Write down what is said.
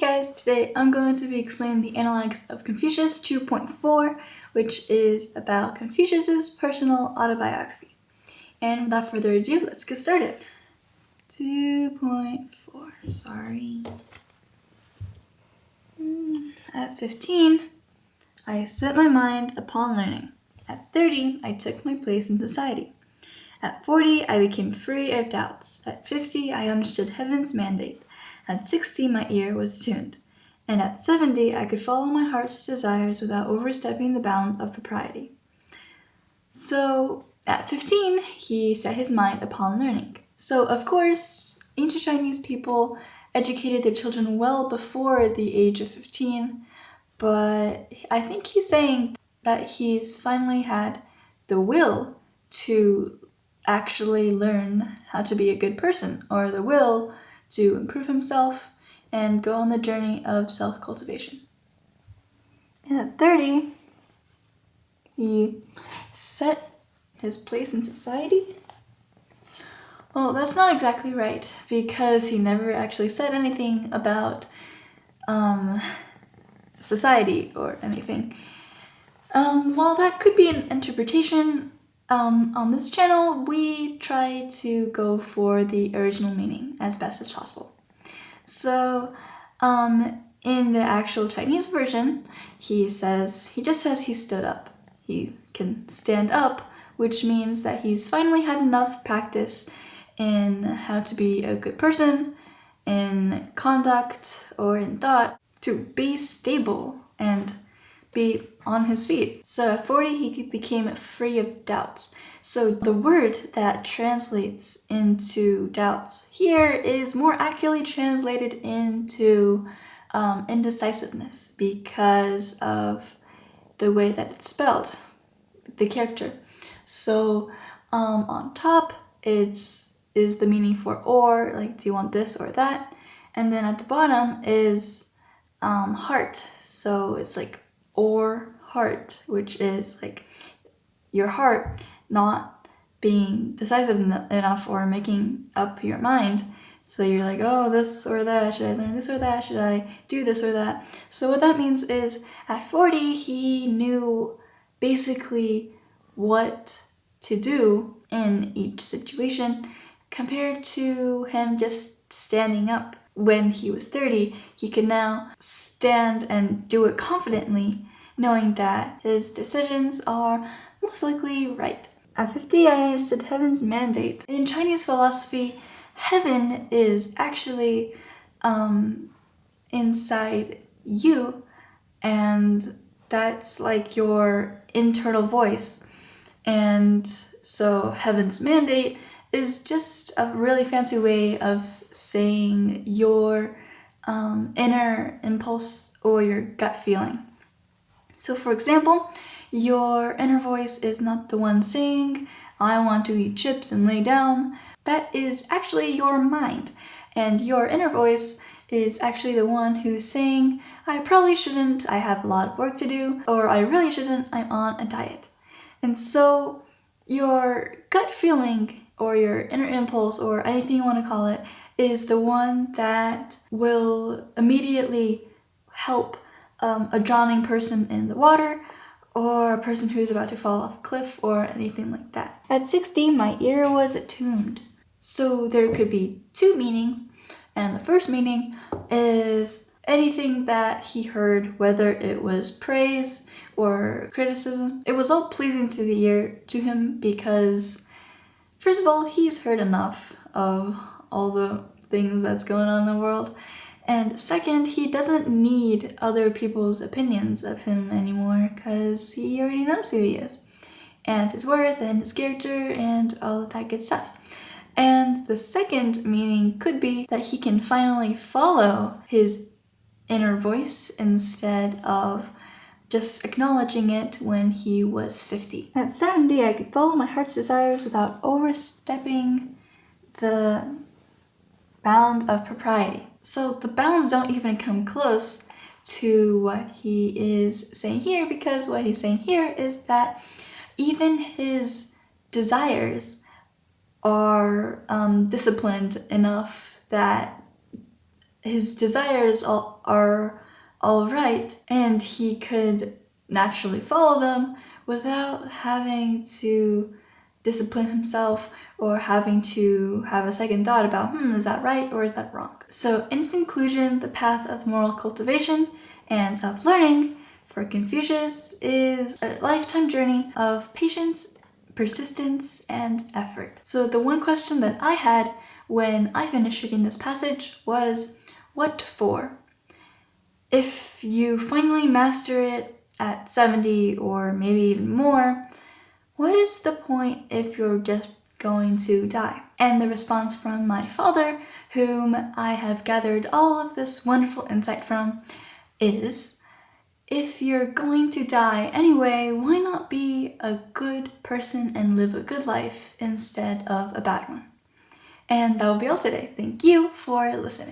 guys, today I'm going to be explaining the Analects of Confucius 2.4, which is about Confucius's personal autobiography. And without further ado, let's get started. 2.4, sorry. At 15, I set my mind upon learning. At 30, I took my place in society. At 40, I became free of doubts. At 50, I understood heaven's mandate. At 60, my ear was attuned. And at 70, I could follow my heart's desires without overstepping the bounds of propriety. So, at 15, he set his mind upon learning. So, of course, ancient Chinese people educated their children well before the age of 15, but I think he's saying that he's finally had the will to actually learn how to be a good person, or the will to improve himself and go on the journey of self-cultivation. And at 30, he set his place in society. Well, that's not exactly right, because he never actually said anything about society or anything. While that could be an interpretation, on this channel, we try to go for the original meaning as best as possible. So, in the actual Chinese version, he just says he stood up. He can stand up, which means that he's finally had enough practice in how to be a good person, in conduct or in thought, to be stable and be on his feet. So at 40, he became free of doubts. So the word that translates into doubts here is more accurately translated into indecisiveness because of the way that it's spelled, the character. So on top, is the meaning for or, like, do you want this or that? And then at the bottom is heart. So it's like or heart, which is like your heart not being decisive enough or making up your mind. So you're like, oh, this or that, should I learn this or that, should I do this or that? So what that means is at 40, he knew basically what to do in each situation, compared to him just standing up. When he was 30, he could now stand and do it confidently, knowing that his decisions are most likely right. At 50, I understood heaven's mandate. In Chinese philosophy, heaven is actually inside you, and that's like your internal voice. And so heaven's mandate is just a really fancy way of saying your inner impulse or your gut feeling. So for example, your inner voice is not the one saying, I want to eat chips and lay down. That is actually your mind. And your inner voice is actually the one who's saying, I probably shouldn't, I have a lot of work to do, or I really shouldn't, I'm on a diet. And so your gut feeling or your inner impulse or anything you want to call it is the one that will immediately help a drowning person in the water, or a person who's about to fall off a cliff, or anything like that. At 60, my ear was attuned. So there could be two meanings, and the first meaning is anything that he heard, whether it was praise or criticism. It was all pleasing to the ear to him because, first of all, he's heard enough of all the things that's going on in the world. And second, he doesn't need other people's opinions of him anymore because he already knows who he is and his worth and his character and all of that good stuff. And the second meaning could be that he can finally follow his inner voice instead of just acknowledging it when he was 50. At 70, I could follow my heart's desires without overstepping the bounds of propriety. So the bounds don't even come close to what he is saying here, because what he's saying here is that even his desires are disciplined enough that his desires are all right, and he could naturally follow them without having to discipline himself or having to have a second thought about, is that right or is that wrong? So in conclusion, the path of moral cultivation and of learning for Confucius is a lifetime journey of patience, persistence, and effort. So the one question that I had when I finished reading this passage was, what for? If you finally master it at 70 or maybe even more, what is the point if you're just going to die? And the response from my father, whom I have gathered all of this wonderful insight from, is, if you're going to die anyway, why not be a good person and live a good life instead of a bad one? And that will be all today. Thank you for listening.